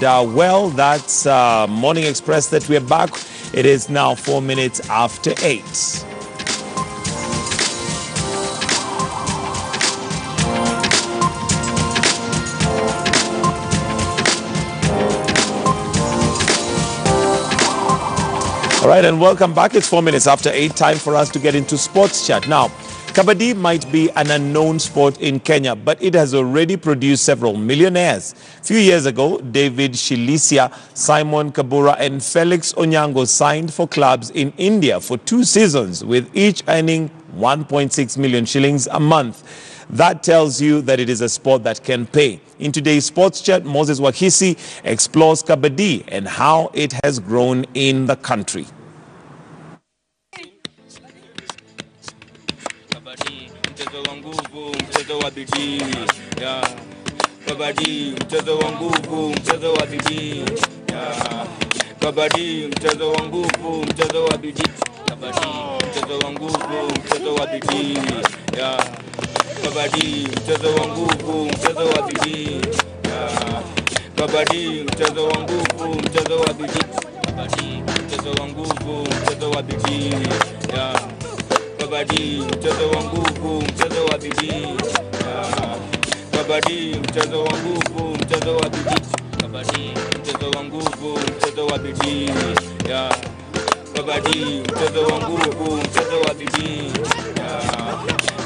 Well, that's Morning Express that we're back. It is now 4 minutes after 8. All right, and welcome back. It's 4 minutes after 8. Time for us to get into sports chat. Now, Kabaddi might be an unknown sport in Kenya, but it has already produced several millionaires. A few years ago, David Shilisia, Simon Kabura and Felix Onyango signed for clubs in India for 2 seasons, with each earning 1.6 million shillings a month. That tells you that it is a sport that can pay. In today's sports chat, Moses Wakisi explores Kabaddi and how it has grown in the country. Mchezo wa bidii, Kabadi, mchezo wa nguvu, mchezo wa bidii, Kabadi, mchezo wa nguvu, mchezo wa bidii, Kabadi, mchezo wa nguvu, mchezo wa bidii, Kabadi, mchezo wa nguvu, mchezo wa bidii, Kabadi, mchezo wa nguvu, mchezo wa bidii, Kabadi, mchezo wa nguvu, mchezo wa bidii, Kabadi, mchezo wa nguvu, mchezo wa bidii, Kabadi, mchezo wa nguvu, mchezo wa bidii, Kabadi, mchezo wa nguvu, mchezo wa bidii, Kabadi, mchezo wa nguvu, mchezo wa bidii,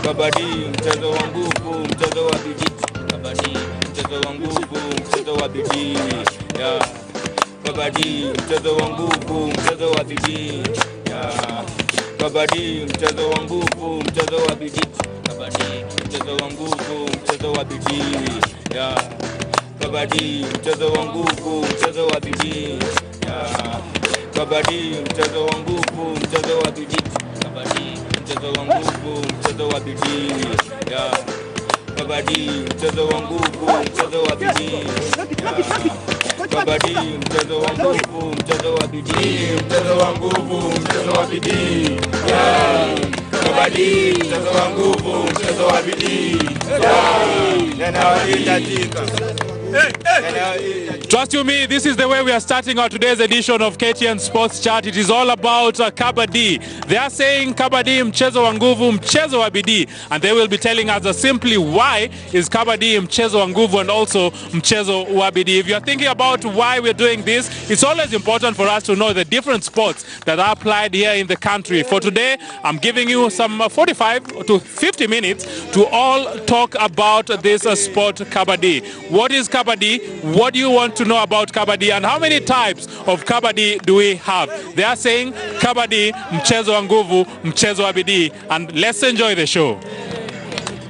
Kabadi, mchezo wa nguvu, mchezo wa bidii, Kabadi, mchezo wa nguvu, mchezo wa bidii, Kabadi, mchezo wa nguvu, mchezo wa bidii, Kabadi, mchezo wa nguvu, mchezo wa bidii, Kabadi, mchezo wa nguvu, mchezo wa bidii, Kabadi, mchezo wa nguvu, mchezo wa bidii, Kabadi, mchezo wa nguvu, mchezo wa bidii, Kabadi, mchezo wa nguvu, mchezo wa bidii, Kabadi, mchezo wa nguvu, mchezo wa bidii, Kabadi, mchezo wa nguvu, mchezo wa bidii, mchezo wa nguvu, mchezo wa bidii, Kabadi, mchezo wa nguvu, mchezo wa bidii, Trust you me, this is the way we are starting our today's edition of KTN Sports Chat. It is all about Kabaddi. They are saying Kabaddi, mchezo wa nguvu, mchezo wa bidii. And they will be telling us simply why is Kabaddi mchezo wa nguvu and also mchezo wa bidii. If you are thinking about why we're doing this, it's always important for us to know the different sports that are applied here in the country. For today, I'm giving you some 45 to 50 minutes to all talk about this sport, Kabaddi. What is Kabaddi? What do you want to know about Kabaddi? And how many types of Kabaddi do we have? They are saying Kabaddi, mchezo wa nguvu, mchezo wa bidii. And let's enjoy the show.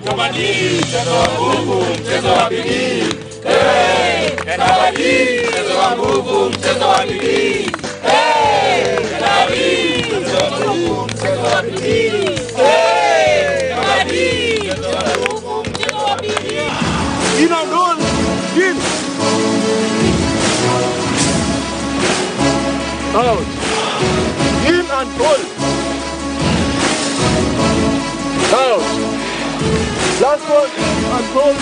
Kabaddi, mchezo wa nguvu, mchezo wa bidii. Hey! Kabaddi, mchezo wa nguvu, mchezo wa bidii. Hey! Kabaddi, mchezo wa nguvu, mchezo wa bidii. Hey! Kabaddi, mchezo wa nguvu, mchezo wa bidii. In and on, in. Out. In and hold. Out. Last one and hold.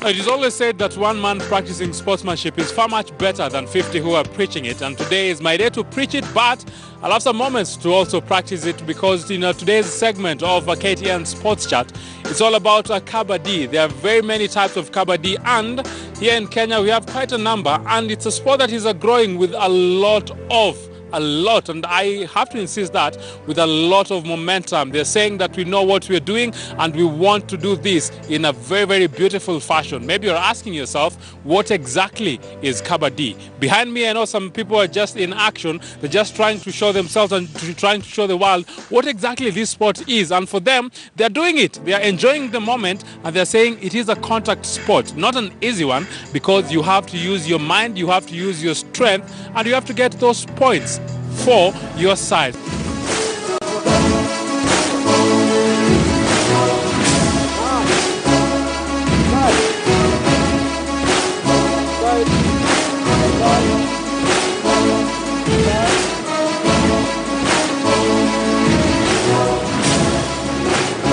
It is always said that one man practicing sportsmanship is far much better than 50 who are preaching it. And today is my day to preach it, but I'll have some moments to also practice it because in today's segment of KTN Sports Chat, it's all about Kabaddi. There are very many types of Kabaddi, and here in Kenya we have quite a number, and it's a sport that is growing with a lot of a lot, and I have to insist that with a lot of momentum. They're saying that we know what we're doing and we want to do this in a very, very beautiful fashion. Maybe you're asking yourself, what exactly is Kabaddi? Behind me, I know some people are just in action. They're just trying to show themselves and trying to show the world what exactly this sport is. And for them, they're doing it. They are enjoying the moment, and they're saying it is a contact sport, not an easy one, because you have to use your mind, you have to use your strength, and you have to get those points for your side.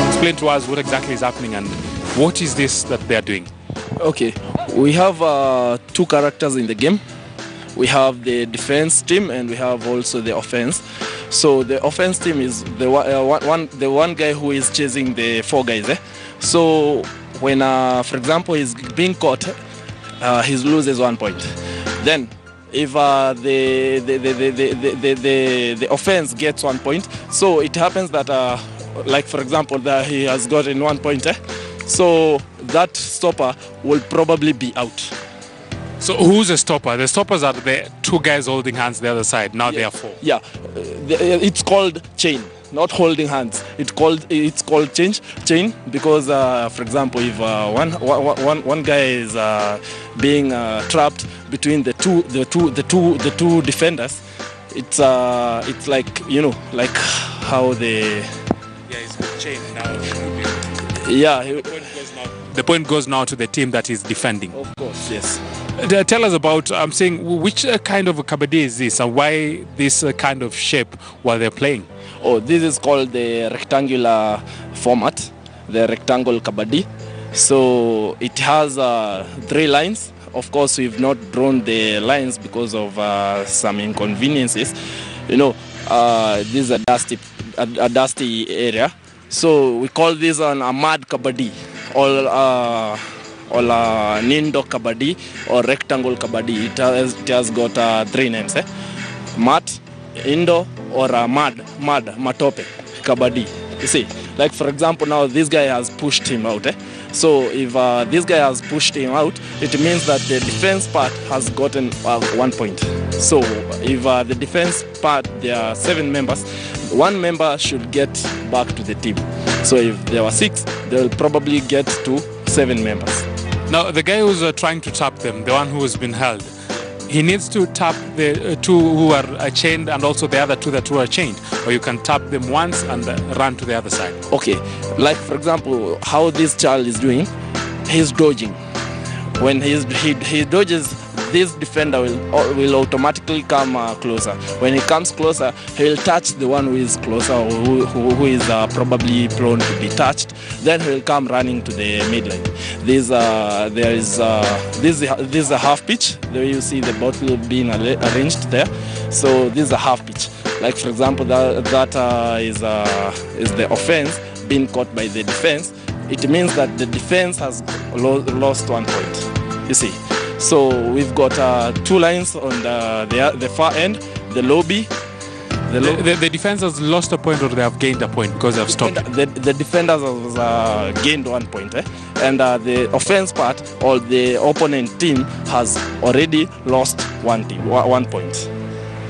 Explain to us what exactly is happening and what is this that they are doing. Okay, we have two characters in the game. We have the defense team and we have also the offense. So the offense team is the one guy who is chasing the four guys. So when, for example, he's being caught, he loses 1 point. Then if the offense gets 1 point, so it happens that, like for example, that he has gotten 1 point. So that stopper will probably be out. So who's the stopper? The stoppers are the two guys holding hands the other side. Now there are four. Yeah, it's called chain, not holding hands. It's called chain because, for example, if one guy is being trapped between the two defenders, it's like, you know, like how the it's chain now. Yeah. The point goes now to the team that is defending. Of course, yes. Tell us about, I'm saying, which kind of a Kabaddi is this and why this kind of shape while they're playing? Oh, this is called the rectangular format, the rectangle Kabaddi. So it has 3 lines. Of course, we've not drawn the lines because of some inconveniences. You know, this is a dusty area. So we call this a mud Kabaddi, or Nindo Kabaddi, or rectangle Kabaddi. It has got 3 names. Mat, Indo, or Matope Kabaddi. You see, like for example, now this guy has pushed him out. So if this guy has pushed him out, it means that the defense part has gotten 1 point. So if the defense part, there are 7 members, 1 member should get back to the team. So if there were 6, they'll probably get to 7 members. Now the guy who's trying to tap them, the one who has been held, he needs to tap the 2 who are chained and also the other 2 that are chained, or you can tap them once and run to the other side. Okay, like for example, how this child is doing, he's dodging. When he dodges, this defender will automatically come closer. When he comes closer, he will touch the one who is closer, or who is probably prone to be touched. Then he will come running to the midline. This is a half pitch. There you see the bottle being arranged there. So this is a half pitch. Like for example, that is the offense being caught by the defense. It means that the defense has lost 1 point. You see. So we've got 2 lines on the far end, the lobby. The defense has lost a point or they have gained a point because they have stopped. The defenders have gained 1 point, and the offense part or the opponent team has already lost 1 point.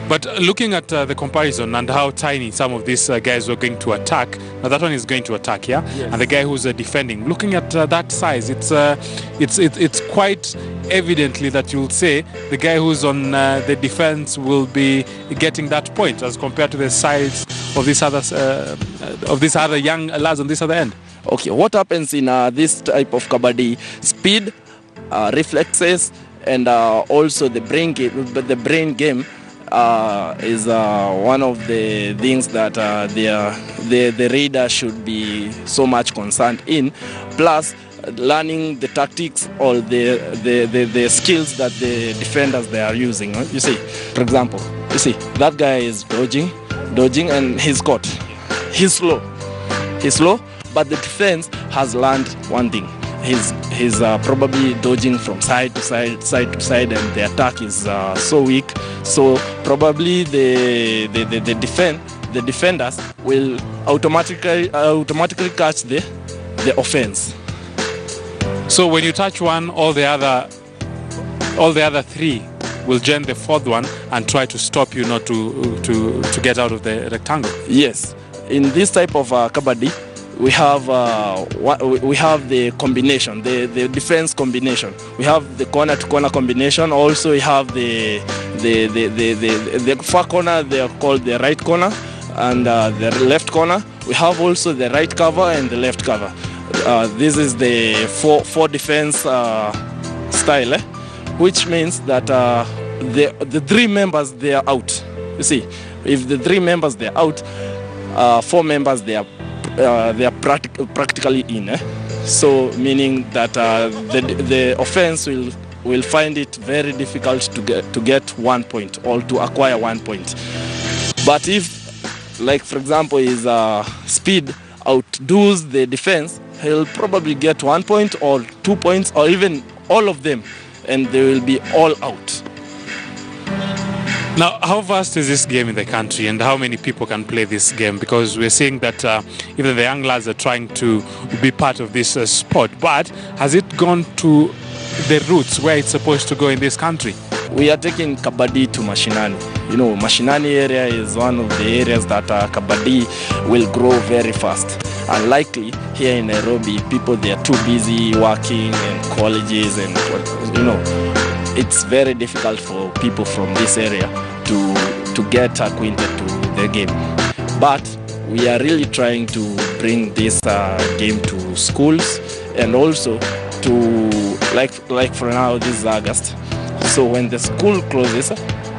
But looking at the comparison and how tiny some of these guys were going to attack, now that one is going to attack, yeah? Yes. And the guy who's defending, looking at that size, it's quite evidently that you'll say the guy who's on the defense will be getting that point as compared to the size of these other young lads on this other end. Okay, what happens in this type of Kabaddi? Speed, reflexes, and also the brain game is one of the things that the reader should be so much concerned in, plus learning the tactics or the skills that the defenders they are using. You see, for example, you see that guy is dodging and he's caught. He's slow, but the defense has learned one thing. he's probably dodging from side to side, and the attack is so weak. So probably the defenders will automatically catch the offense. So when you touch one, all the other three will join the fourth one and try to stop you not to get out of the rectangle. Yes, in this type of Kabaddi, we have the combination, the defense combination. We have the corner to corner combination. Also, we have the far corner. They are called the right corner, and the left corner. We have also the right cover and the left cover. This is the four defense style, which means that the three members, they are out. You see, if the three members they are out, 4 members they are practically in. So meaning that the offense will find it very difficult to get 1 point or to acquire 1 point. But if, like for example, his speed outdoes the defense, he'll probably get 1 point or 2 points or even all of them, and they will be all out. Now, how vast is this game in the country, and how many people can play this game? Because we're seeing that even the young lads are trying to be part of this sport, but has it gone to the roots where it's supposed to go in this country? We are taking Kabaddi to Mashinani. You know, Mashinani area is one of the areas that Kabaddi will grow very fast. Unlikely here in Nairobi, people, they are too busy working in colleges, and you know, it's very difficult for people from this area to get acquainted to the game. But we are really trying to bring this game to schools, and also to, like for now, this is August. So when the school closes,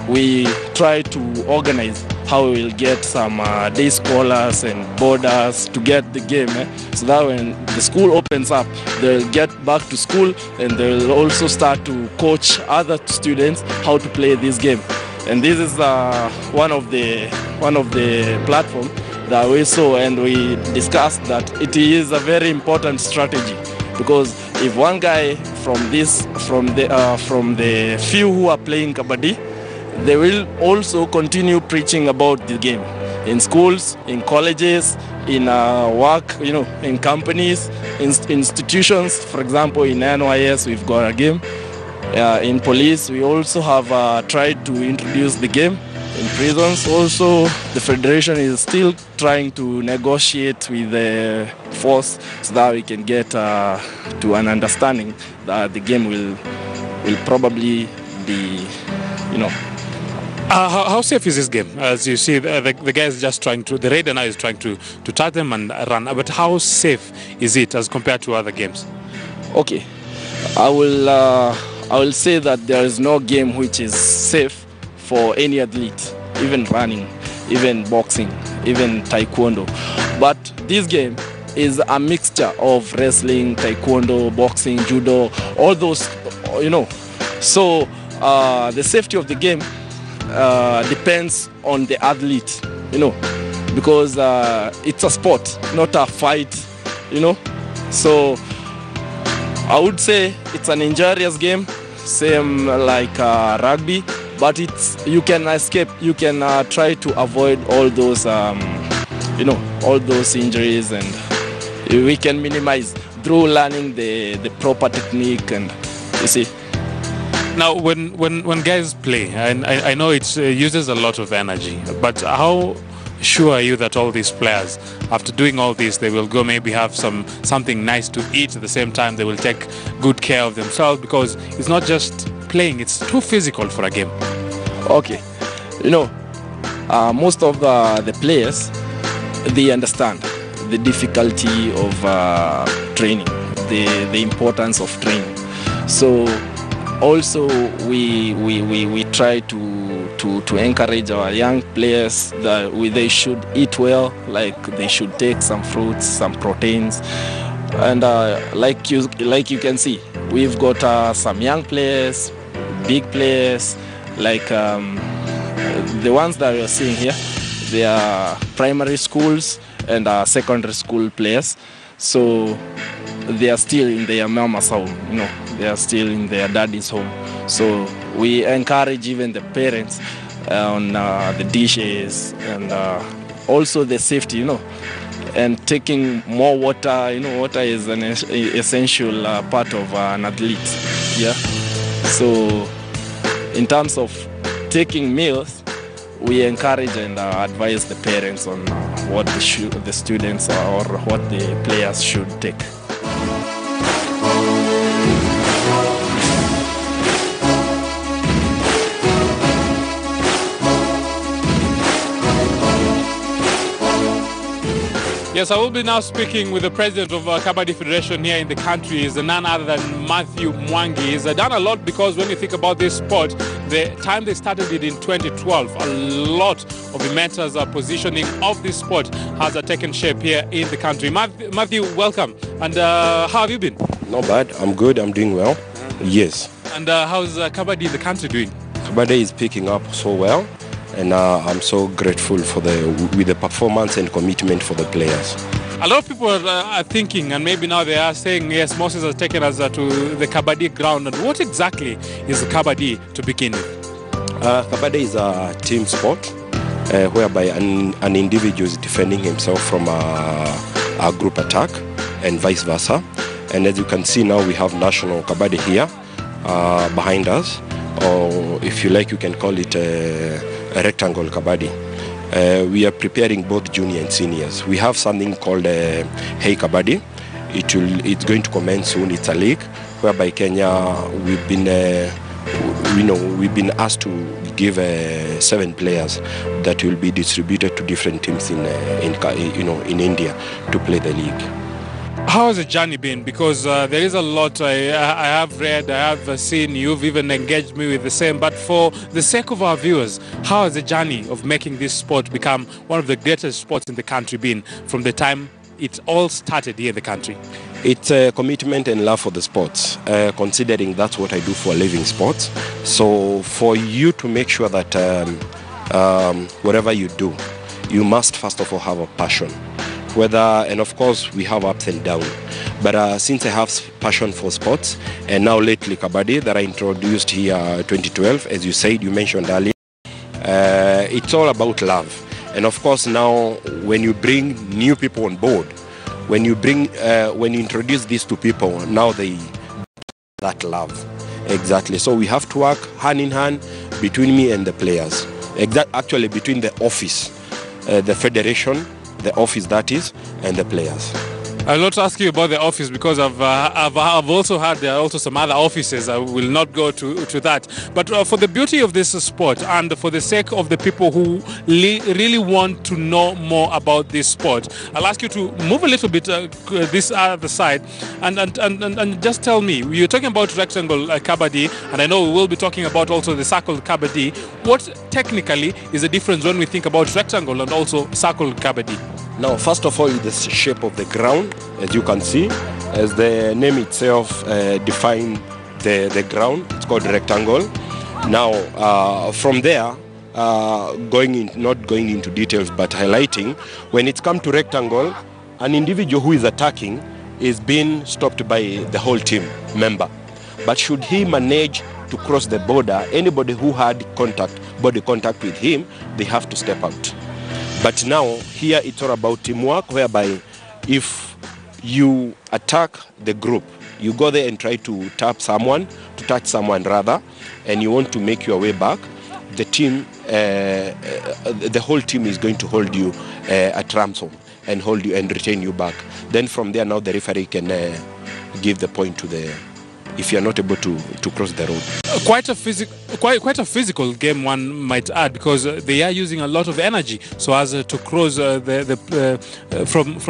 we try to organize how we will get some day scholars and boarders to get the game, so that when the school opens up, they'll get back to school, and they'll also start to coach other students how to play this game. And this is one of the platform that we saw, and we discussed that it is a very important strategy, because if one guy from the few who are playing Kabaddi, they will also continue preaching about the game in schools, in colleges, in work, you know, in companies, in institutions. For example, in NYS we've got a game. In police we also have tried to introduce the game. In prisons also, the federation is still trying to negotiate with the force so that we can get to an understanding that the game will probably be, you know. How safe is this game? As you see, the guy is just trying to, the raider now is trying to touch them and run. But how safe is it as compared to other games? Okay, I will say that there is no game which is safe for any athlete, even running, even boxing, even taekwondo. But this game is a mixture of wrestling, taekwondo, boxing, judo, all those, you know. So the safety of the game depends on the athlete, you know, because it's a sport, not a fight, you know. So I would say it's an injurious game, same like rugby, but you can escape, you can try to avoid all those, you know, all those injuries, and we can minimize through learning the proper technique, and you see. Now, when guys play, and I know it uses a lot of energy, but how sure are you that all these players, after doing all this, they will go maybe have something nice to eat at the same time, they will take good care of themselves, because it's not just playing, it's too physical for a game? Okay, you know, most of the players, they understand the difficulty of training, the importance of training. So also we try to encourage our young players that they should eat well, like they should take some fruits, some proteins, and like you can see, we've got some young players, big players, like the ones that you're seeing here. They are primary schools and secondary school players. So they are still in their mama's home, they are still in their daddy's home. So we encourage even the parents on the dishes and also the safety, and taking more water. Water is an essential part of an athlete. Yeah. So in terms of taking meals, we encourage and advise the parents on what the students or what the players should take. Yes, I will be now speaking with the president of Kabaddi Federation here in the country. Is none other than Matthew Mwangi. He's done a lot, because when you think about this sport, the time they started it in 2012, a lot of the mentors positioning of this sport has taken shape here in the country. Matthew, welcome. And how have you been? Not bad. I'm good. I'm doing well. Yes. And how's Kabaddi in the country doing? Kabaddi is picking up so well. And I'm so grateful for with the performance and commitment for the players. A lot of people are thinking, and maybe now they are saying, yes, Moses has taken us to the Kabaddi ground. And what exactly is Kabaddi to begin with? Kabaddi is a team sport whereby an individual is defending himself from a group attack and vice versa. And as you can see now, we have national Kabaddi here behind us, or if you like, you can call it a rectangle Kabaddi. We are preparing both junior and seniors. We have something called Hey Kabaddi. It's going to commence soon. It's a league whereby Kenya we've been asked to give 7 players that will be distributed to different teams in India to play the league. How has the journey been? Because there is a lot I have read, I have seen, you've even engaged me with the same. But for the sake of our viewers, how has the journey of making this sport become one of the greatest sports in the country been from the time it all started here in the country? It's a commitment and love for the sports, considering that's what I do for a living, sports. So for you to make sure that whatever you do, you must first of all have a passion. And of course we have ups and downs, but since I have passion for sports, and now lately Kabaddi that I introduced here 2012, as you said, you mentioned earlier, it's all about love. And of course now when you bring new people on board, when you introduce these to people, now they that love. Exactly. So we have to work hand in hand between me and the players. Actually between the office, the federation, the office that is, and the players. I'll not ask you about the office, because I've also heard there are also some other offices. I will not go to that. But for the beauty of this sport, and for the sake of the people who really want to know more about this sport, I'll ask you to move a little bit this other side and just tell me, you're talking about rectangle Kabaddi, and I know we will be talking about also the circle Kabaddi. What technically is the difference when we think about rectangle and also circle Kabaddi? Now, first of all, the shape of the ground, as you can see, as the name itself defines the ground, it's called rectangle. Now, from there, not going into details, but highlighting, when it's come to rectangle, an individual who is attacking is being stopped by the whole team member. But should he manage to cross the border, anybody who had body contact with him, they have to step out. But now, here it's all about teamwork, whereby if you attack the group, you go there and try to touch someone rather, and you want to make your way back, the team, the whole team is going to hold you at ransom and hold you and retain you back. Then from there, now the referee can give the point to the, if you're not able to cross the road. Quite a physical game, one might add, because they are using a lot of energy so as to cross from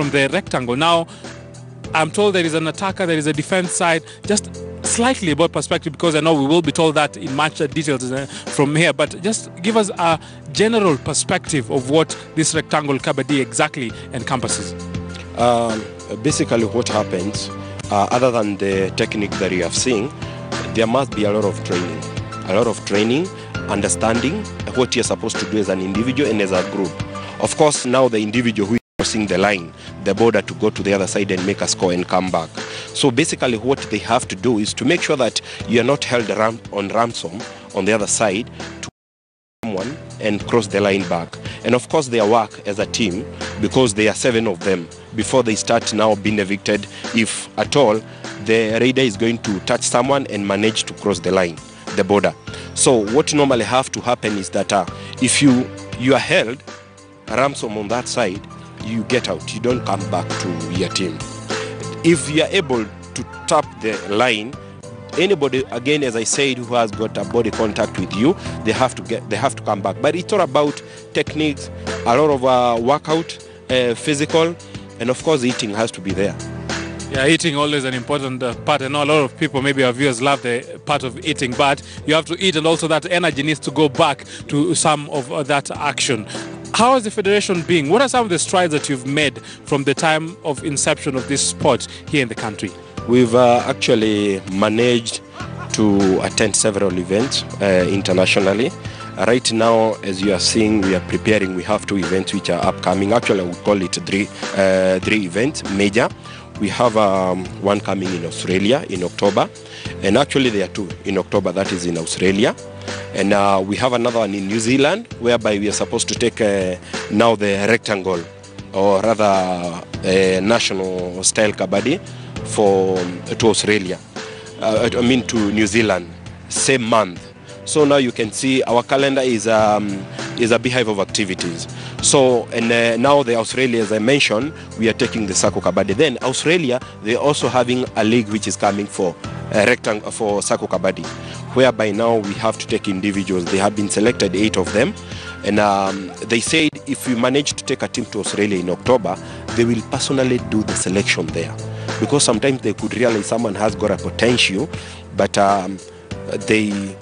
the rectangle. Now, I'm told there is an attacker, there is a defense side. Just slightly about perspective, because I know we will be told that in much details from here, but just give us a general perspective of what this rectangle Kabaddi exactly encompasses. Basically what happens, other than the technique that you have seen, there must be a lot of training, understanding what you're supposed to do as an individual and as a group. Of course, now the individual who is crossing the line, the border, to go to the other side and make a score and come back. So basically what they have to do is to make sure that you are not held on ransom on the other side to someone and cross the line back. And of course their work as a team, because there are 7 of them, before they start now being evicted, if at all, the raider is going to touch someone and manage to cross the line, the border. So what normally have to happen is that if you are held ransom on that side, you get out, you don't come back to your team. If you are able to tap the line, anybody, again, as I said, who has got a body contact with you, they have to come back. But it's all about techniques, a lot of workout, physical, and of course eating has to be there. Yeah, eating always an important part. I know a lot of people, maybe our viewers, love the part of eating, but you have to eat, and also that energy needs to go back to some of that action. How has the federation been? What are some of the strides that you've made from the time of inception of this sport here in the country? We've actually managed to attend several events internationally. Right now, as you are seeing, we are preparing. We have 2 events which are upcoming. Actually, I would call it 3 events, major. We have one coming in Australia in October, and actually there are 2 in October, that is in Australia. And we have another one in New Zealand, whereby we are supposed to take now the rectangle, or rather national style Kabadi to Australia, to New Zealand, same month. So now you can see our calendar is a beehive of activities. So, and now the Australia, as I mentioned, we are taking the Sako Kabadi. Then Australia, they're also having a league which is coming for Sako Kabadi, whereby now we have to take individuals. They have been selected, 8 of them. And they said if we manage to take a team to Australia in October, they will personally do the selection there. Because sometimes they could realize someone has got a potential, but the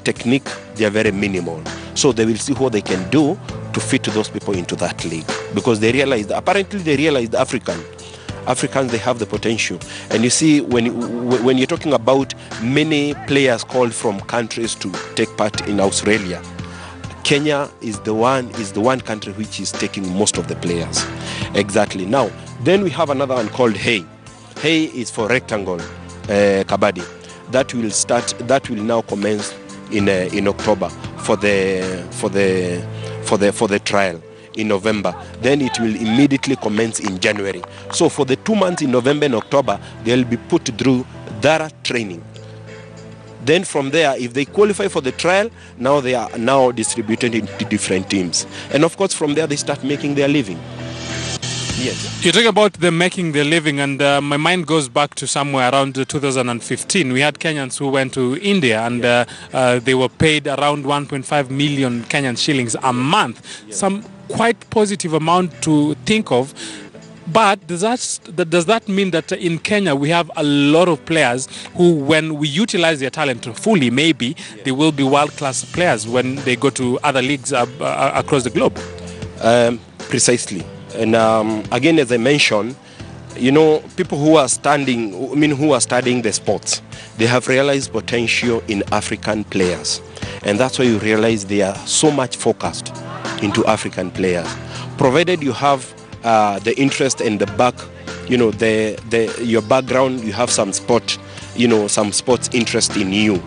technique, they are very minimal. So they will see what they can do to fit those people into that league. Because they realized, apparently they realized Africans, they have the potential. And you see, when you're talking about many players called from countries to take part in Australia, Kenya is the one country which is taking most of the players. Exactly. Now, then we have another one called Hey. Hey is for rectangle Kabadi. That will now commence in October for the trial in November. Then it will immediately commence in January. So for the 2 months in November and October, they'll be put through thorough training. Then from there, if they qualify for the trial, now they are now distributed into different teams. And of course, from there, they start making their living. Yes. You're talking about them making their living, and my mind goes back to somewhere around 2015. We had Kenyans who went to India, and they were paid around 1.5 million Kenyan shillings a month. Yeah. Some quite positive amount to think of. But does that mean that in Kenya we have a lot of players who, when we utilize their talent fully, maybe they will be world-class players when they go to other leagues across the globe? Precisely. And again, as I mentioned, people who are studying the sports, they have realized potential in African players. And that's why you realize they are so much focused into African players. Provided you have the interest and the back, your background, you have some sport, some sports interest in you,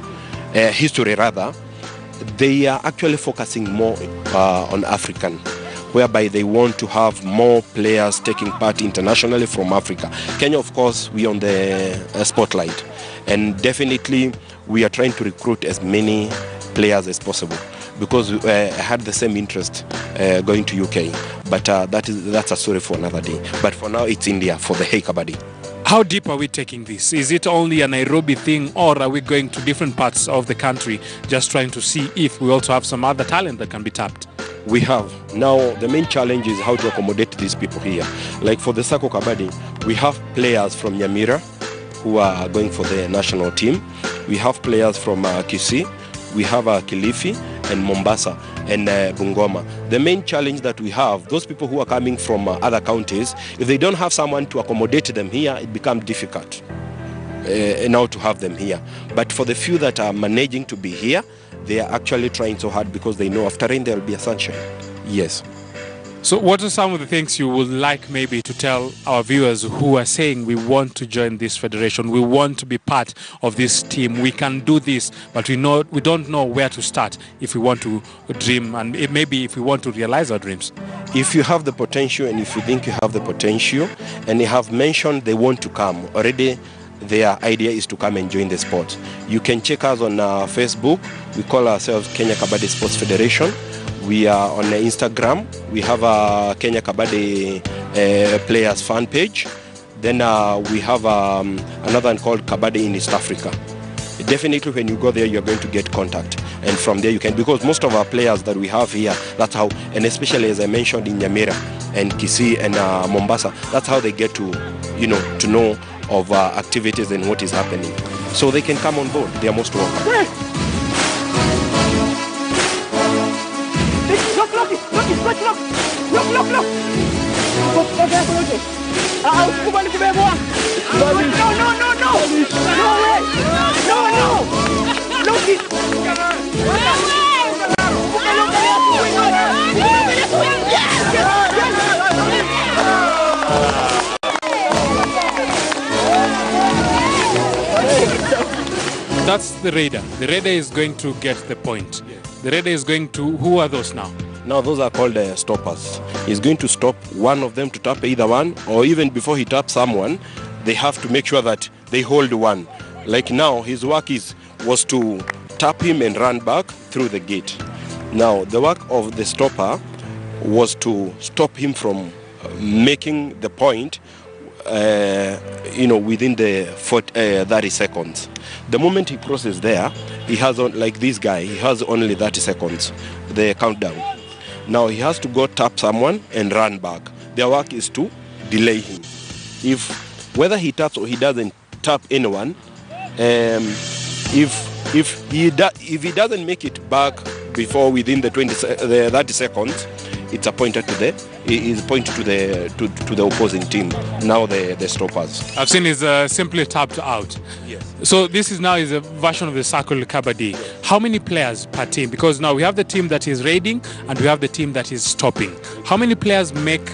history rather, they are actually focusing more on African, whereby they want to have more players taking part internationally from Africa. Kenya, of course, we are on the spotlight, and definitely we are trying to recruit as many players as possible, because I had the same interest going to UK, but that's a story for another day. But for now, it's India for the Hey Kabadi. How deep are we taking this? Is it only a Nairobi thing, or are we going to different parts of the country just trying to see if we also have some other talent that can be tapped? We have. Now, the main challenge is how to accommodate these people here. Like for the Sako Kabadi, we have players from Nyamira who are going for the national team. We have players from Kisii, we have Kilifi and Mombasa and Bungoma. The main challenge that we have, those people who are coming from other counties, if they don't have someone to accommodate them here, it becomes difficult now to have them here. But for the few that are managing to be here, they are actually trying so hard, because they know after rain there will be a sunshine. Yes. So what are some of the things you would like maybe to tell our viewers who are saying we want to join this federation, we want to be part of this team, we can do this, but we don't know where to start if we want to dream and maybe if we want to realize our dreams? If you have the potential and if you think you have the potential and you have mentioned they want to come, already their idea is to come and join the sport. You can check us on Facebook. We call ourselves Kenya Kabadi Sports Federation. We are on Instagram. We have a Kenya Kabadi players fan page. Then we have another one called Kabadi in East Africa. Definitely when you go there, you're going to get contact. And from there you can, because most of our players that we have here, that's how, and especially as I mentioned in Nyamira and Kisii and Mombasa, that's how they get to, to know of activities and what is happening. So they can come on board. They are most welcome. That's the raider. The raider is going to get the point. The raider is going to, who are those now? Now those are called stoppers. He's going to stop one of them to tap either one, or even before he taps someone, they have to make sure that they hold one. Like now, his work was to tap him and run back through the gate. Now the work of the stopper was to stop him from making the point within the 30 seconds. The moment he crosses there, he has, like this guy, he has only 30 seconds, the countdown. Now he has to go tap someone and run back. Their work is to delay him. Whether he taps or he doesn't tap anyone, if he doesn't make it back before within the 30 seconds, it's appointed to the opposing team. Now the stoppers. I've seen is simply tapped out. Yes. So this is a version of the circle Kabaddi. How many players per team? Because now we have the team that is raiding and we have the team that is stopping. How many players make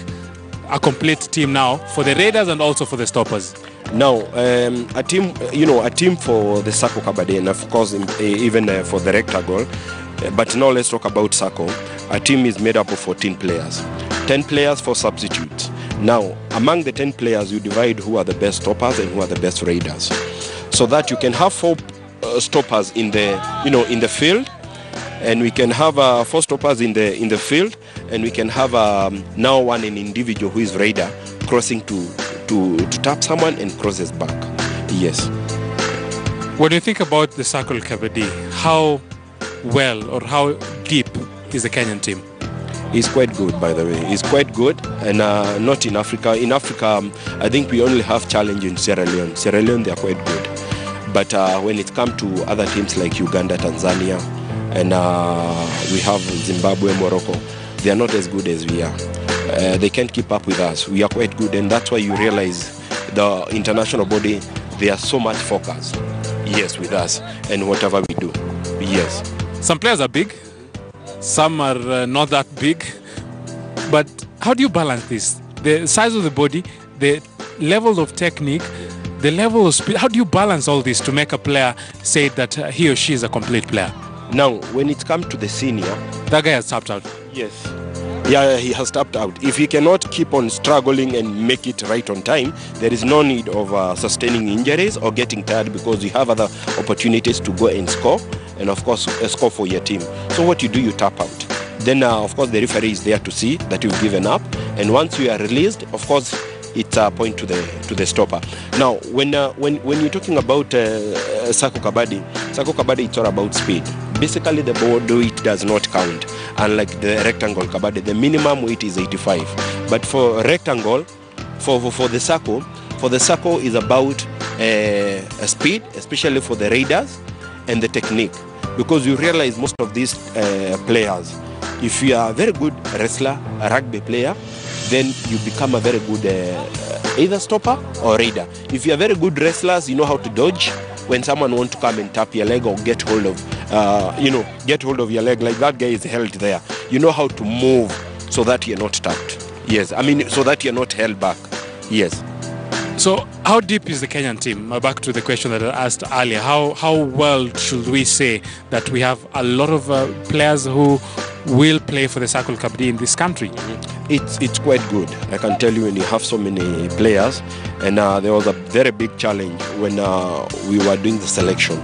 a complete team now for the raiders and also for the stoppers? Now, a team for the circle Kabaddi, and of course even for the rectangle. But now let's talk about circle. A team is made up of 14 players. 10 players for substitutes. Now, among the 10 players, you divide who are the best stoppers and who are the best raiders, so that you can have 4 stoppers in the field, and we can have 4 stoppers in the field, and we can have now an individual who is raider crossing to tap someone and crosses back. Yes. When you think about the circle Kabaddi, how well or how deep is the Kenyan team? He's quite good, by the way. He's quite good, and not in Africa. In Africa, I think we only have challenge in Sierra Leone. Sierra Leone, they are quite good. But when it comes to other teams like Uganda, Tanzania, and we have Zimbabwe, Morocco, they are not as good as we are. They can't keep up with us. We are quite good, and that's why you realize the international body, they are so much focused, yes, with us and whatever we do. Yes. Some players are big, some are not that big, but how do you balance this? The size of the body, the level of technique, the level of speed, how do you balance all this to make a player say that he or she is a complete player? Now, when it comes to the senior... That guy has tapped out. Yes. Yeah, he has tapped out. If he cannot keep on struggling and make it right on time, there is no need of sustaining injuries or getting tired, because you have other opportunities to go and score, and of course score for your team. So what you do, you tap out. Then of course the referee is there to see that you've given up, and once you are released, of course it's a point to the stopper. Now when you're talking about Sako Kabadi, it's all about speed. Basically the board weight does not count, unlike the rectangle Kabadi. The minimum weight is 85, but for rectangle, for the Sako is about speed, especially for the raiders, and the technique, because you realize most of these players, if you are a very good wrestler, a rugby player, then you become a very good either stopper or raider. If you are very good wrestlers, you know how to dodge when someone wants to come and tap your leg or get hold of your leg, like that guy is held there. You know how to move so that you're not tapped. Yes, I mean, so that you're not held back. Yes. So how deep is the Kenyan team? Back to the question that I asked earlier. How well should we say that we have a lot of players who will play for the Circle Kabadi in this country? It's quite good. I can tell you, when you have so many players, and there was a very big challenge when we were doing the selection,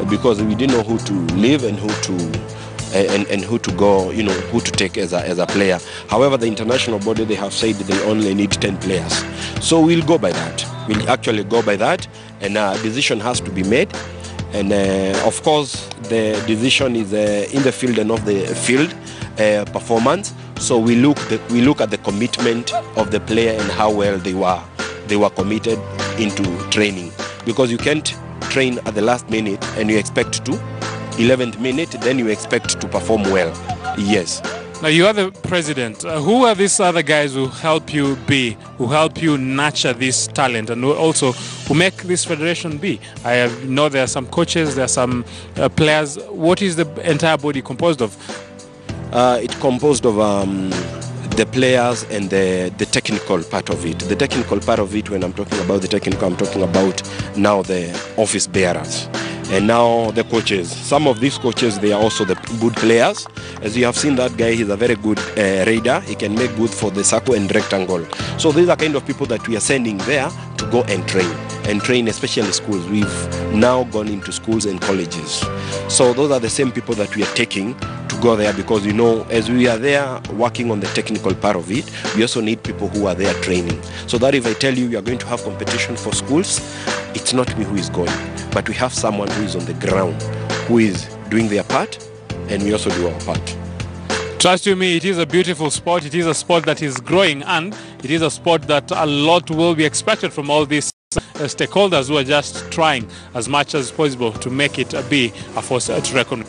because we didn't know who to leave and who to go, you know, who to take as a player. However, the international body, they have said they only need 10 players. So we'll go by that. We'll actually go by that, and a decision has to be made. And of course, the decision is in the field and off the field performance. So we look at the commitment of the player and how well they were committed into training, because you can't train at the last minute and you expect to 11th minute, then you expect to perform well. Yes. Now you are the president. Who are these other guys who help you nurture this talent, and who make this federation be? I know there are some coaches, there are some players. What is the entire body composed of? It's composed of the players and the technical part of it. The technical part of it, when I'm talking about the technical, I'm talking about now the office bearers. And now the coaches. Some of these coaches, they are also the good players. As you have seen, that guy, he's a very good raider. He can make good for the circle and rectangle. So these are kind of people that we are sending there to go and train, especially schools. We've now gone into schools and colleges. So those are the same people that we are taking to go there, because, you know, as we are there working on the technical part of it, we also need people who are there training. So that if I tell you we are going to have competition for schools, it's not me who is going, but we have someone who is on the ground, who is doing their part, and we also do our part. Trust you me, it is a beautiful sport. It is a sport that is growing, and it is a sport that a lot will be expected from all these stakeholders who are just trying as much as possible to make it be a force to reckon.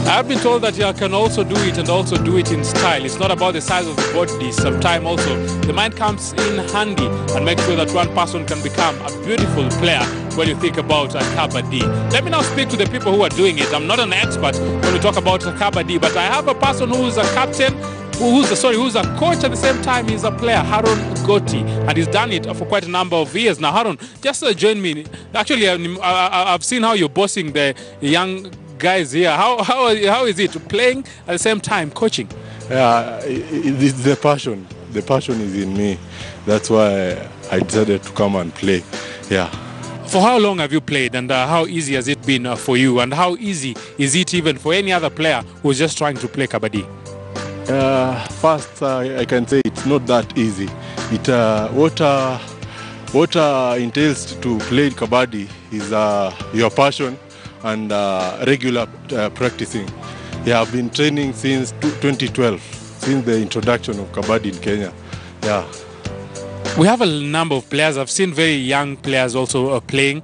I've been told that you can also do it, and also do it in style. It's not about the size of the body. Sometimes also the mind comes in handy and make sure that one person can become a beautiful player when you think about Kabaddi. Let me now speak to the people who are doing it. I'm not an expert when we talk about Kabaddi, but I have a person who's a captain, who's a coach at the same time. He's a player, Harun Goti, and he's done it for quite a number of years now. Harun, just join me. Actually, I've seen how you're bossing the young guys here. How is it playing at the same time coaching? Yeah, it's the passion. The passion is in me. That's why I decided to come and play. Yeah. For how long have you played, and how easy has it been for you, and how easy is it even for any other player who's just trying to play Kabaddi? First, I can say it's not that easy. What entails to play Kabaddi is your passion and regular practicing. Yeah, I've been training since 2012, since the introduction of Kabaddi in Kenya. Yeah. We have a number of players. I've seen very young players also playing.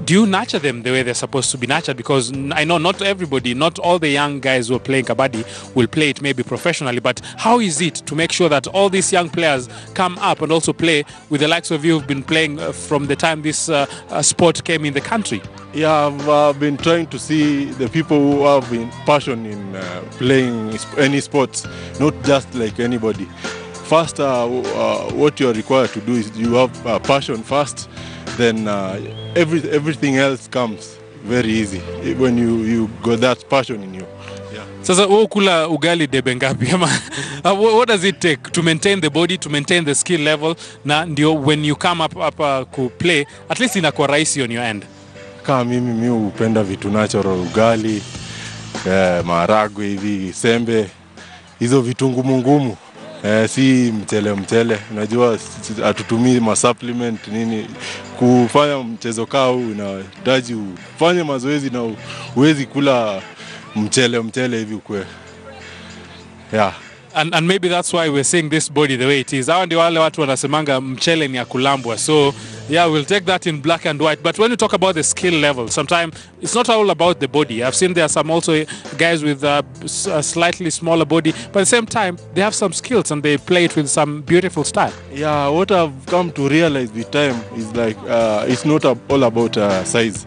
Do you nurture them the way they're supposed to be nurtured? Because I know not everybody, not all the young guys who are playing Kabaddi will play it maybe professionally, but how is it to make sure that all these young players come up and also play with the likes of you who've been playing from the time this sport came in the country? Yeah, I've been trying to see the people who have been passion in playing any sports, not just like anybody. First, what you are required to do is you have passion first, then everything else comes very easy when you got that passion in you. Yeah. Sasa wewe kula ugali debe ngapi ama what does it take to maintain the body, to maintain the skill level, na ndio when you come up ku play at least inakuwa rahisi on your end? Kama mimi hupenda vitu natural, ugali, maharagwe hivi, sembe, hizo vitu ngumu. Si mchele. Unajua hatutumii supplement nini kufanya mchezo kao, unahitaji ufanye mazoezi na uwezi kula mchele hivi ukwe. Yeah. And maybe that's why we're seeing this body the way it is. Hao ndio wale watu wanasemanga mchele ni ya kulambwa. So yeah, we'll take that in black and white. But when you talk about the skill level, sometimes it's not all about the body. I've seen there are some also guys with a slightly smaller body, but at the same time, they have some skills and they play it with some beautiful style. Yeah, what I've come to realize with time is like it's not all about size.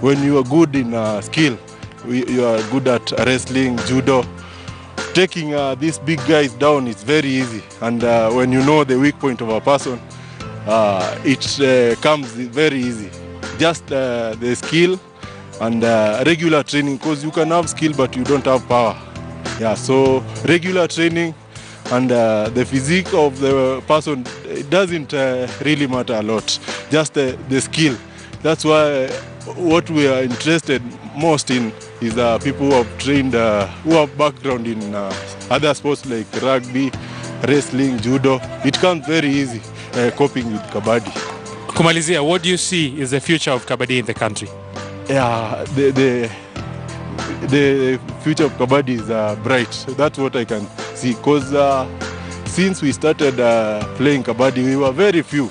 When you are good in skill, you are good at wrestling, judo. Taking these big guys down is very easy, and when you know the weak point of a person, it comes very easy. Just the skill and regular training, because you can have skill but you don't have power. Yeah, so regular training and the physique of the person, it doesn't really matter a lot. Just the skill. That's why what we are interested most in is people who have trained, who have background in other sports like rugby, wrestling, judo. It comes very easy coping with Kabaddi. Kumalizia, what do you see is the future of Kabaddi in the country? Yeah, the future of Kabaddi is bright. That's what I can see. Because since we started playing Kabaddi, we were very few.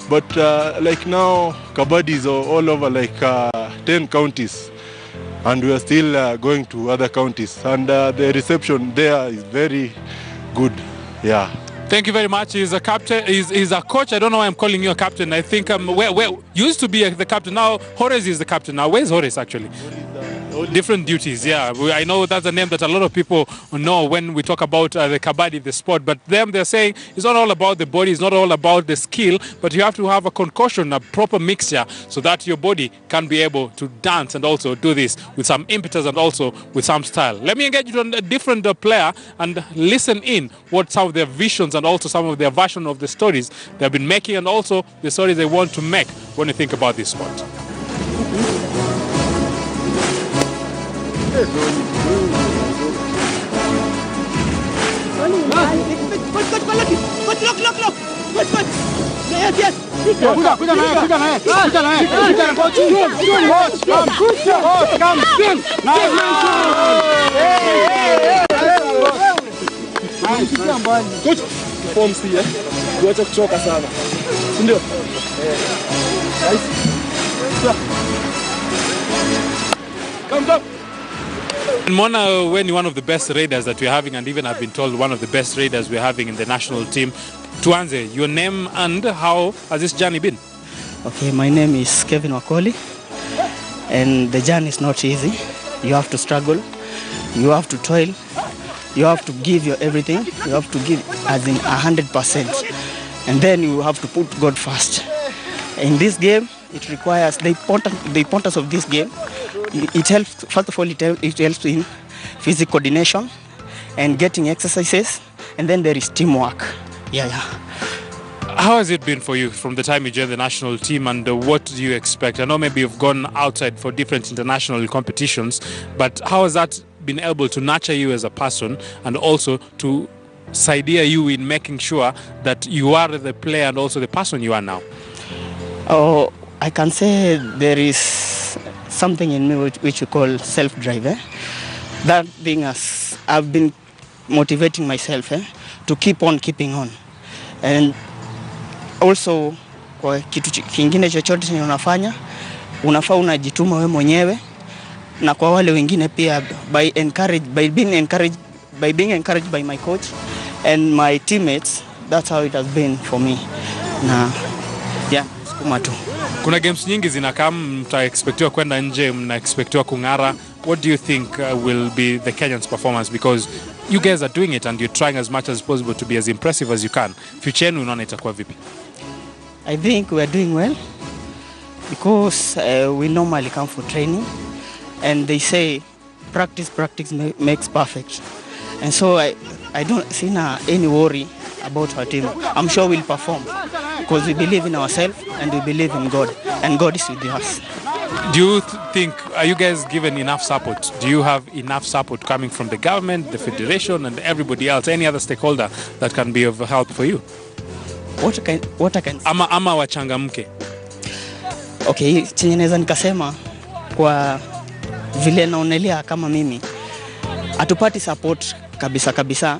But like now, Kabaddi is all over like 10 counties. And we are still going to other counties. And the reception there is very good. Yeah. Thank you very much. He's a captain. He's a coach. I don't know why I'm calling you a captain. I think where you used to be the captain. Now Horace is the captain. Now where's Horace actually? Different duties, yeah. I know that's a name that a lot of people know when we talk about the Kabaddi, the sport. But they're saying it's not all about the body, it's not all about the skill, but you have to have a concoction, a proper mixture, so that your body can be able to dance and also do this with some impetus and also with some style. Let me engage you on a different player and listen in what some of their visions and also some of their version of the stories they've been making and also the stories they want to make when you think about this sport. Mona, when you're one of the best raiders that we're having, and even I've been told one of the best raiders we're having in the national team. Tuanze, your name and how has this journey been? Okay, my name is Kevin Wakoli, and the journey is not easy. You have to struggle, you have to toil, you have to give your everything, you have to give as in 100%, and then you have to put God first. In this game, it requires the importance of this game. It helps, first of all, it helps in physical coordination and getting exercises, and then there is teamwork. Yeah. How has it been for you from the time you joined the national team, and what do you expect? I know maybe you've gone outside for different international competitions, but how has that been able to nurture you as a person and also to idea you in making sure that you are the player and also the person you are now? Oh, I can say there is something in me which we call self-drive. That being as I've been motivating myself to keep on keeping on. And also, kwa kitu kingine chochote unafanya, unafaa unajituma wewe mwenyewe, na kwa wale wengine pia by being encouraged by my coach and my teammates. That's how it has been for me. Na yeah, sukuma tu. Kuna games nyingi zinakaa, mta-expectiwa kwenda nje, mna-expectiwa kung'ara. What do you think will be the Kenyans' performance? Because you guys are doing it and you're trying as much as possible to be as impressive as you can. Future yenu unaona itakuwa vipi? I think we are doing well because we normally come for training, and they say practice makes perfect. And so I don't see any worry about our team. I'm sure we'll perform because we believe in ourselves and we believe in God, and God is with us. Do you think, are you guys given enough support? Do you have enough support coming from the government, the federation, and everybody else, any other stakeholder that can be of help for you? What I can Ama wachangamke. Okay, chenye naweza nikasema kwa vile naonelea kama mimi hatupati support kabisa,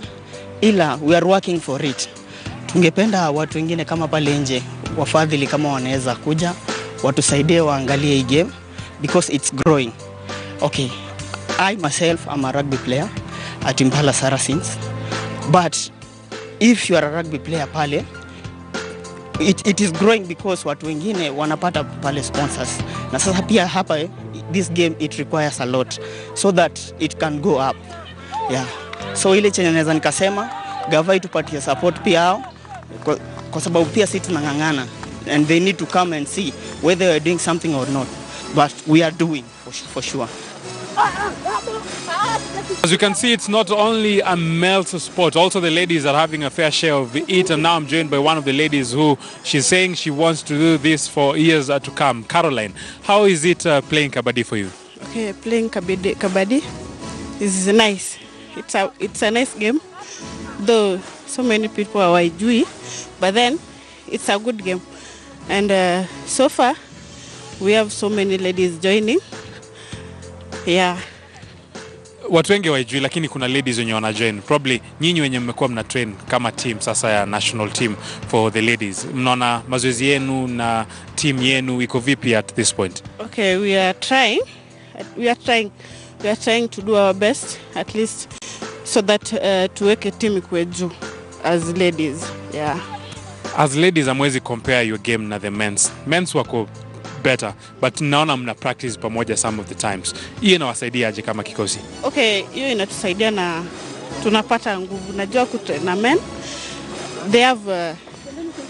ila we are working for it. Tungependa watu wengine kama pale nje, wafadhili kama wanaweza kuja watusaidie waangalie hii game because it's growing. Okay, I myself am a rugby player at Impala Saracens, but if you are a rugby player pale, it is growing because watu wengine wanapata pale sponsors. Na sasa pia hapa this game it requires a lot so that it can go up. Yeah. So ile chenye naweza nikasema gava itupatie support pia hao kwa sababu pia sisi tunangangana and they need to come and see whether we are doing something or not, but we are doing for sure. As you can see, it's not only a male's sport, also the ladies are having a fair share of it, and now I'm joined by one of the ladies who she's saying she wants to do this for years to come. Caroline, how is it playing Kabaddi for you? Okay, playing Kabaddi is nice. It's a nice game, though so many people are wajui, but then it's a good game. And so far, we have so many ladies joining. Yeah. Watu wengi waijui, lakini kuna ladies wenye wana join. Probably nyinyi wenye mmekuwa mna train kama team sasa ya national team for the ladies. Mnaona mazoezi yenu na team yenu iko vipi at this point? Okay, we are trying to do our best at least so that tuweke team ikuwe juu as ladies. Yeah. As ladies, amwezi compare your game na the men's. Men's wako better, but naona mna practice pamoja some of the times. Hiyo inawasaidia aje kama kikosi? Okay, hiyo inatusaidia na tunapata nguvu. Najua na men they have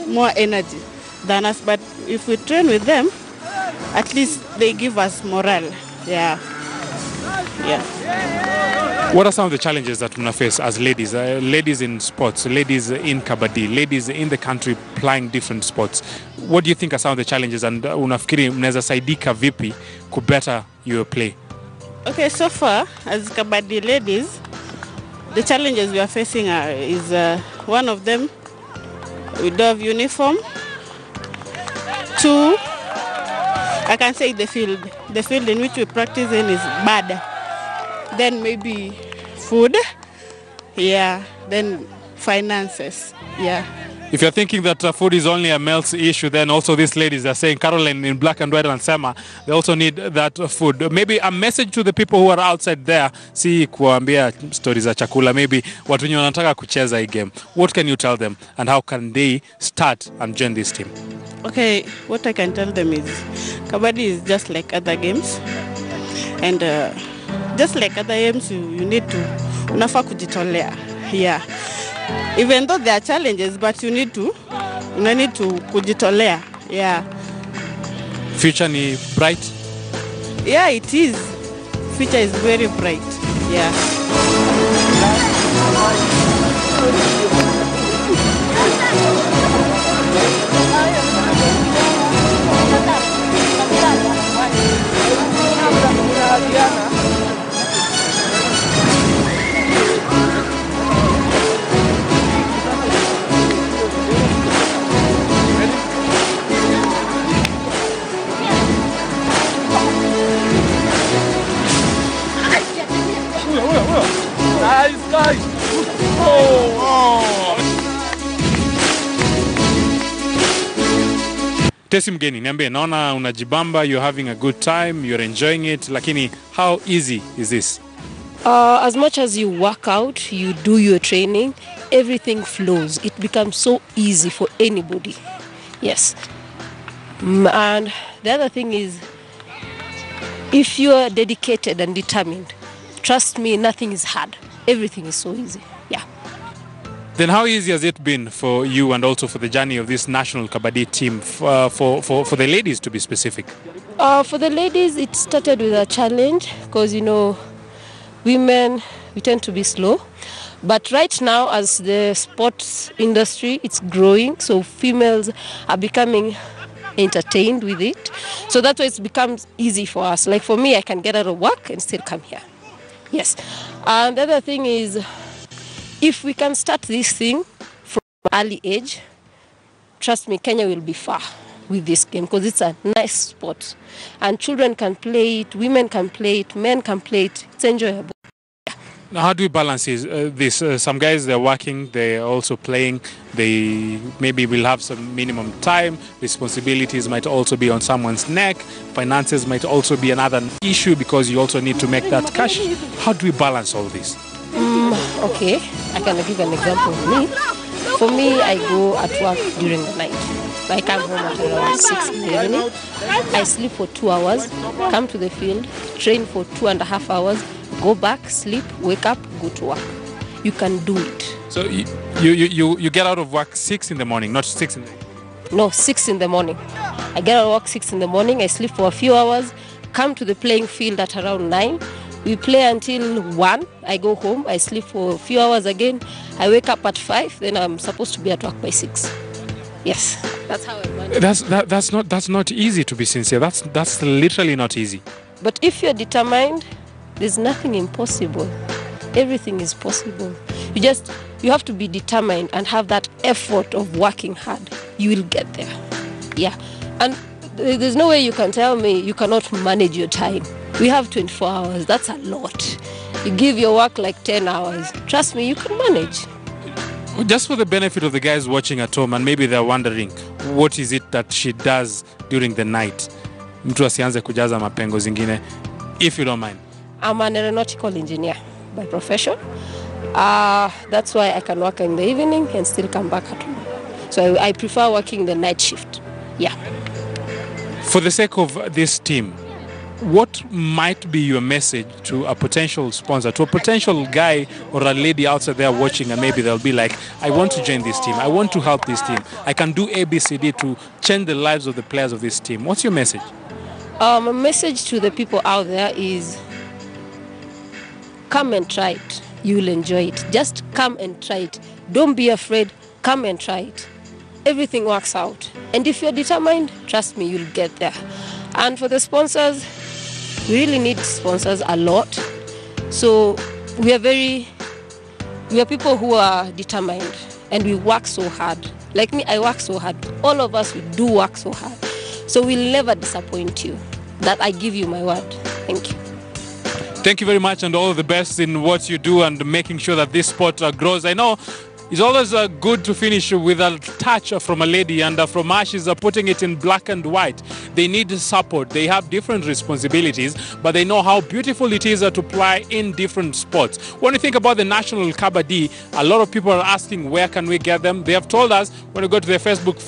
more energy than us, but if we train with them, at least they give us morale. Yeah. Yeah. What are some of the challenges that mna face as ladies? Ladies in sports, ladies in Kabaddi, ladies in the country playing different sports. What do you think are some of the challenges, and unafikiri mnaweza saidika vipi ku better your play? Okay, so far as Kabaddi ladies, the challenges we are facing is one of them, we don't have uniform. Two, I can say the field in which we practice in is bad. Then maybe food, yeah, then finances, yeah. If you're thinking that food is only a male's issue, then also these ladies are saying, Caroline in black and white and Sema, they also need that food. Maybe a message to the people who are outside there, si kuambia stories za chakula, maybe watu wenye wanataka kucheza hii game. What can you tell them, and how can they start and join this team? Okay, what I can tell them is Kabaddi is just like other games, and just like other games, you need to unafaa kujitolea. Yeah. Even though there are challenges, but you need to kujitolea. Yeah. Future ni bright? Yeah, it is. Future is very bright. Yeah. Tesi mgeni, niambie, naona unajibamba, you're having a good time, you're enjoying it, lakini how easy is this? As much as you work out, you do your training, everything flows. It becomes so easy for anybody. Yes. And the other thing is, if you are dedicated and determined, trust me, nothing is hard. Everything is so easy. Yeah. Then how easy has it been for you and also for the journey of this national Kabaddi team, for the ladies to be specific? For the ladies, it started with a challenge because, you know, women, we tend to be slow. But right now, as the sports industry, it's growing, so females are becoming entertained with it. So that's why it becomes easy for us. Like for me, I can get out of work and still come here. Yes. And the other thing is, if we can start this thing from early age, trust me, Kenya will be far with this game because it's a nice sport. And children can play it, women can play it, men can play it. It's enjoyable. Now, how do we balance this? Some guys, they're working, they're also playing, they maybe will have some minimum time, responsibilities might also be on someone's neck, finances might also be another issue because you also need to make that cash. How do we balance all this? Okay, I can give an example of me. For me, I go at work during the night. I come home at around 6 in the evening. I sleep for 2 hours, come to the field, train for 2.5 hours, go back, sleep, wake up, go to work. You can do it. So you get out of work 6 in the morning, not 6 in the evening? No, 6 in the morning. I get out of work 6 in the morning, I sleep for a few hours, come to the playing field at around 9. We play until 1. I go home, I sleep for a few hours again. I wake up at 5, then I'm supposed to be at work by 6. Yes, that's how I manage. That's not easy, to be sincere. That's literally not easy. But if you're determined, there's nothing impossible. Everything is possible. You have to be determined and have that effort of working hard. You will get there. Yeah. And there's no way you can tell me you cannot manage your time. We have 24 hours. That's a lot. You give your work like 10 hours. Trust me, you can manage. Just for the benefit of the guys watching at home, and maybe they're wondering, what is it that she does during the night? Mtu asianze kujaza mapengo zingine, if you don't mind. I'm an aeronautical engineer by profession. That's why I can work in the evening and still come back at home. So I prefer working the night shift. Yeah. For the sake of this team, what might be your message to a potential sponsor, to a potential guy or a lady outside there watching, and maybe they'll be like, I want to join this team, I want to help this team, I can do ABCD to change the lives of the players of this team. What's your message? A message to the people out there is, come and try it. You will enjoy it. Just come and try it. Don't be afraid. Come and try it. Everything works out. And if you're determined, trust me, you'll get there. And for the sponsors, we really need sponsors a lot. So we are people who are determined and we work so hard. Like me, I work so hard. All of us, we do work so hard. So we'll never disappoint you. That I give you my word. Thank you. Thank you very much, and all the best in what you do and making sure that this sport grows. I know it's always good to finish with a touch from a lady, and from her, she's putting it in black and white. They need support. They have different responsibilities, but they know how beautiful it is to play in different sports. When you think about the National Kabadi, a lot of people are asking, where can we get them? They have told us, when you go to their Facebook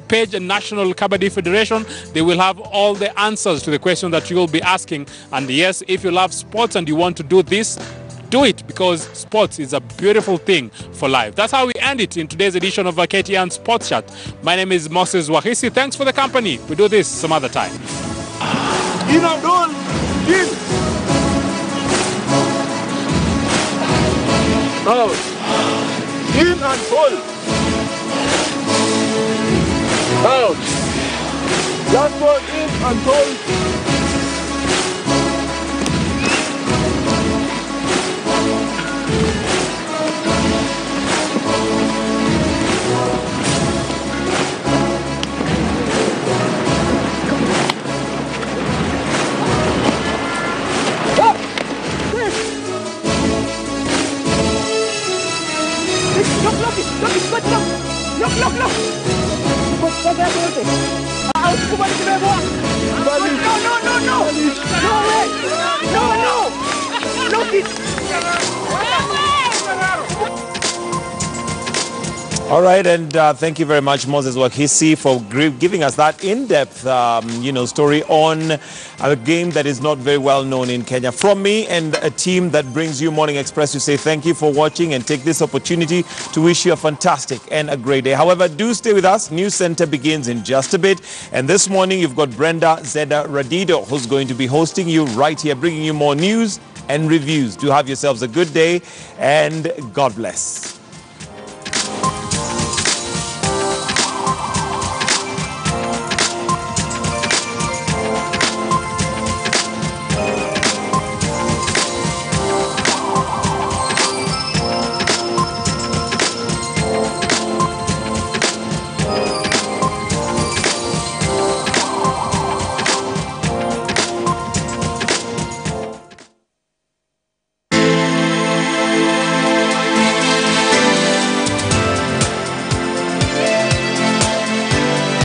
page, National Kabadi Federation, they will have all the answers to the question that you will be asking. And yes, if you love sports and you want to do this, do it, because sports is a beautiful thing for life. That's how we end it in today's edition of KTN Sports Chat. My name is Moses Wahisi. Thanks for the company. We do this some other time. In Abdul, in. Out. In and pull. Out. Last one, in and pull. All right, and thank you very much, Moses Wakisi, for giving us that in-depth, story on a game that is not very well known in Kenya. From me and a team that brings you Morning Express, we say thank you for watching and take this opportunity to wish you a fantastic and a great day. However, do stay with us. News Center begins in just a bit. And this morning, you've got Brenda Zeda Radido, who's going to be hosting you right here, bringing you more news and reviews. Do have yourselves a good day, and God bless.